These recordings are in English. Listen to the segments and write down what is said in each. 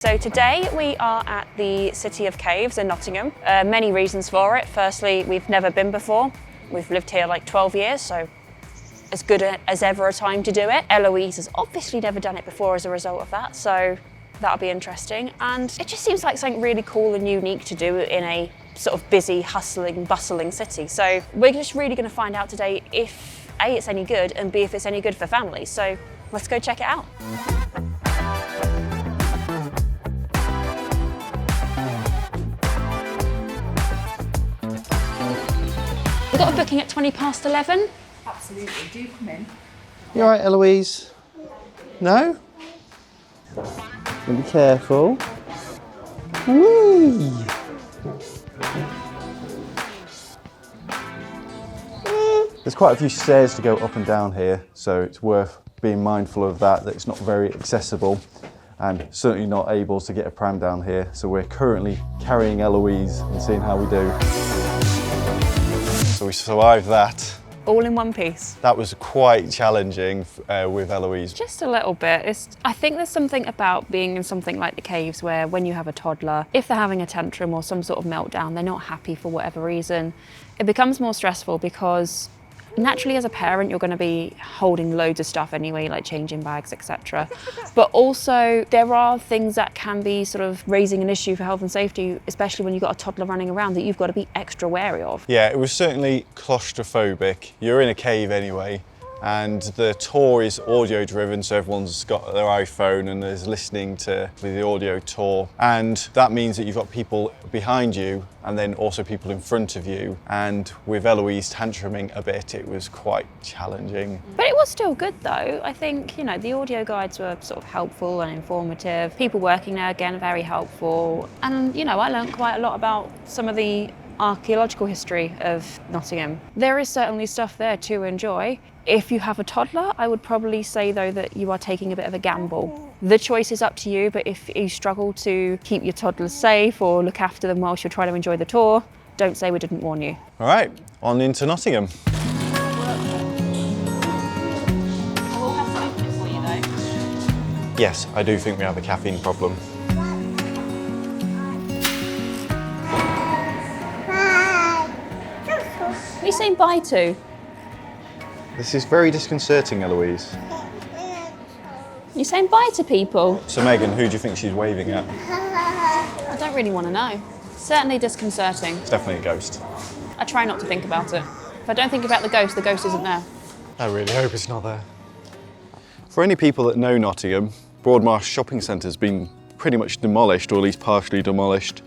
So today we are at the City of Caves in Nottingham. Many reasons for it. Firstly, we've never been before. We've lived here like 12 years, so as good as ever a time to do it. Eloise has obviously never done it before as a result of that, so that'll be interesting. And it just seems like something really cool and unique to do in a sort of busy, hustling, bustling city. So we're just really going to find out today if A, it's any good, and B, if it's any good for families. So let's go check it out. We've got a booking at 11:20. Absolutely, do come in. You all right, Eloise? No? Be careful. Whee! There's quite a few stairs to go up and down here, so it's worth being mindful of that it's not very accessible and certainly not able to get a pram down here. So we're currently carrying Eloise and seeing how we do. So we survived that. All in one piece. That was quite challenging with Eloise. Just a little bit. I think there's something about being in something like the caves where when you have a toddler, if they're having a tantrum or some sort of meltdown, they're not happy for whatever reason, it becomes more stressful because naturally as a parent you're going to be holding loads of stuff anyway, like changing bags, etc. But also there are things that can be sort of raising an issue for health and safety, especially when you've got a toddler running around, that you've got to be extra wary of. Yeah, it was certainly claustrophobic. You're in a cave anyway, and the tour is audio driven, so everyone's got their iPhone and is listening to the audio tour. And that means that you've got people behind you and then also people in front of you. And with Eloise tantruming a bit, it was quite challenging. But it was still good though. I think, you know, the audio guides were sort of helpful and informative. People working there, again, very helpful. And, you know, I learned quite a lot about some of the archaeological history of Nottingham. There is certainly stuff there to enjoy. If you have a toddler, I would probably say though that you are taking a bit of a gamble. The choice is up to you, but if you struggle to keep your toddlers safe or look after them whilst you're trying to enjoy the tour, don't say we didn't warn you. All right, on into Nottingham. We'll have to open it for you though. Yes, I do think we have a caffeine problem. Who are you saying bye to? This is very disconcerting, Eloise. You're saying bye to people? So Megan, who do you think she's waving at? I don't really want to know. Certainly disconcerting. It's definitely a ghost. I try not to think about it. If I don't think about the ghost isn't there. I really hope it's not there. For any people that know Nottingham, Broadmarsh Shopping Centre's been pretty much demolished, or at least partially demolished.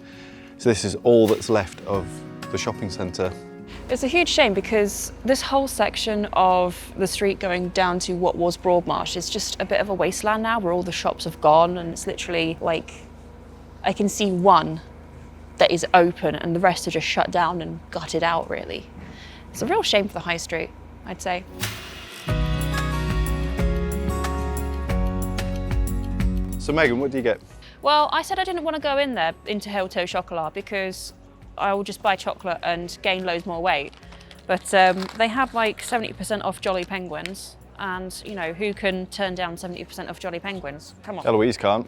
So this is all that's left of the shopping centre. It's a huge shame because this whole section of the street going down to what was Broadmarsh is just a bit of a wasteland now where all the shops have gone, and it's literally like, I can see one that is open and the rest are just shut down and gutted out really. It's a real shame for the high street, I'd say. So Megan, what do you get? Well, I said I didn't want to go in there into Hotel Chocolat because I will just buy chocolate and gain loads more weight. But they have like 70% off Jolly Penguins, and you know, who can turn down 70% off Jolly Penguins? Come on. Eloise can't.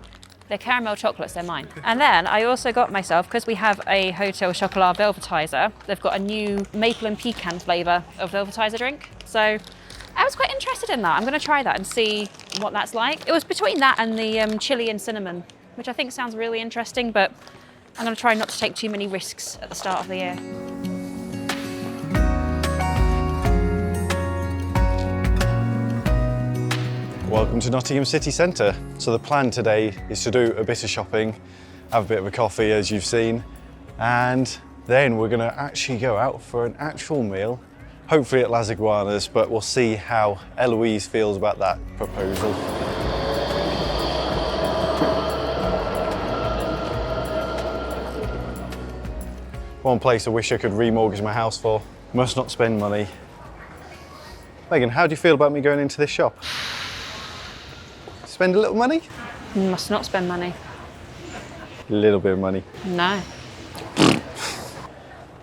They're caramel chocolates, they're mine. And then I also got myself, because we have a Hotel Chocolat Velvetizer, they've got a new maple and pecan flavour of Velvetizer drink. So I was quite interested in that. I'm going to try that and see what that's like. It was between that and the chili and cinnamon, which I think sounds really interesting, but I'm going to try not to take too many risks at the start of the year. Welcome to Nottingham City Centre. So the plan today is to do a bit of shopping, have a bit of a coffee as you've seen, and then we're going to actually go out for an actual meal, hopefully at Las Iguanas, but we'll see how Eloise feels about that proposal. One place I wish I could remortgage my house for. Must not spend money. Megan, how do you feel about me going into this shop? Spend a little money? Must not spend money. A little bit of money. No.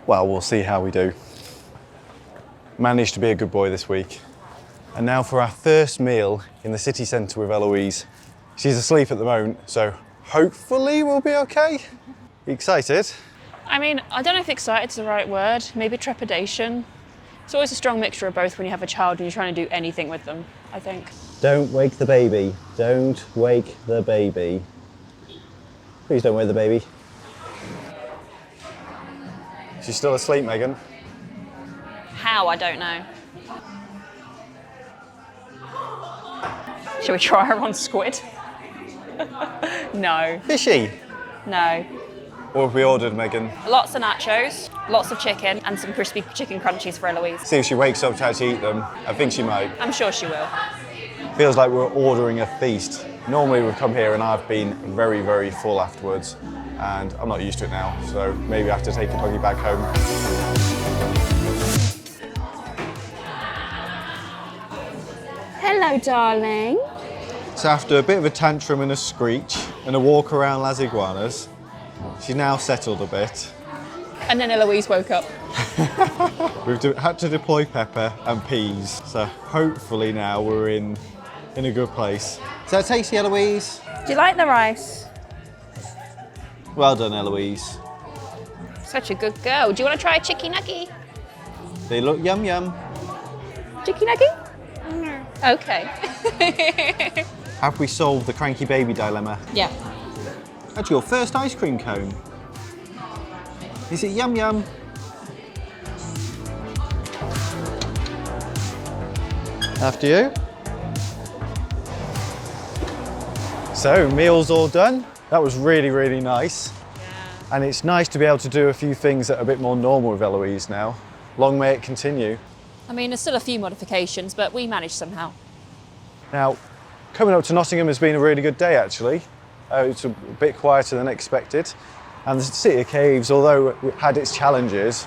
Well, we'll see how we do. Managed to be a good boy this week. And now for our first meal in the city centre with Eloise. She's asleep at the moment, so hopefully we'll be okay. You excited? I mean, I don't know if excited's the right word, maybe trepidation. It's always a strong mixture of both when you have a child and you're trying to do anything with them, I think. Don't wake the baby. Don't wake the baby. Please don't wake the baby. She's still asleep, Megan. How, I don't know. Shall we try her on squid? No. Fishy. No. What have we ordered, Megan? Lots of nachos, lots of chicken, and some crispy chicken crunchies for Eloise. See if she wakes up to actually eat them. I think she might. I'm sure she will. Feels like we're ordering a feast. Normally we'd come here and I've been very, very full afterwards, and I'm not used to it now, so maybe I have to take a buggy back home. Hello, darling. So after a bit of a tantrum and a screech and a walk around Las Iguanas, she's now settled a bit. And then Eloise woke up. We've had to deploy pepper and peas, so hopefully now we're in a good place. Is that tasty, Eloise? Do you like the rice? Well done, Eloise. Such a good girl. Do you want to try a chicky nugget? They look yum yum. Chicky nugget? No. Okay. Have we solved the cranky baby dilemma? Yeah. That's your first ice cream cone. Is it yum yum? After you. So, meal's all done. That was really, really nice. Yeah. And it's nice to be able to do a few things that are a bit more normal with Eloise now. Long may it continue. I mean, there's still a few modifications, but we managed somehow. Now, coming up to Nottingham has been a really good day, actually. It's a bit quieter than expected. And the City of Caves, although it had its challenges,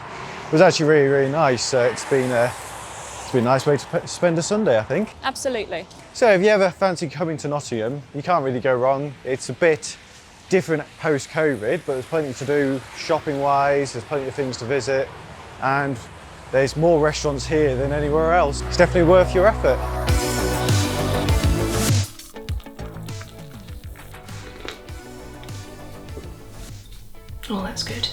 was actually really, really nice. It's been a nice way to spend a Sunday, I think. Absolutely. So if you ever fancy coming to Nottingham, you can't really go wrong. It's a bit different post-COVID, but there's plenty to do shopping-wise, there's plenty of things to visit, and there's more restaurants here than anywhere else. It's definitely worth your effort. Oh, that's good.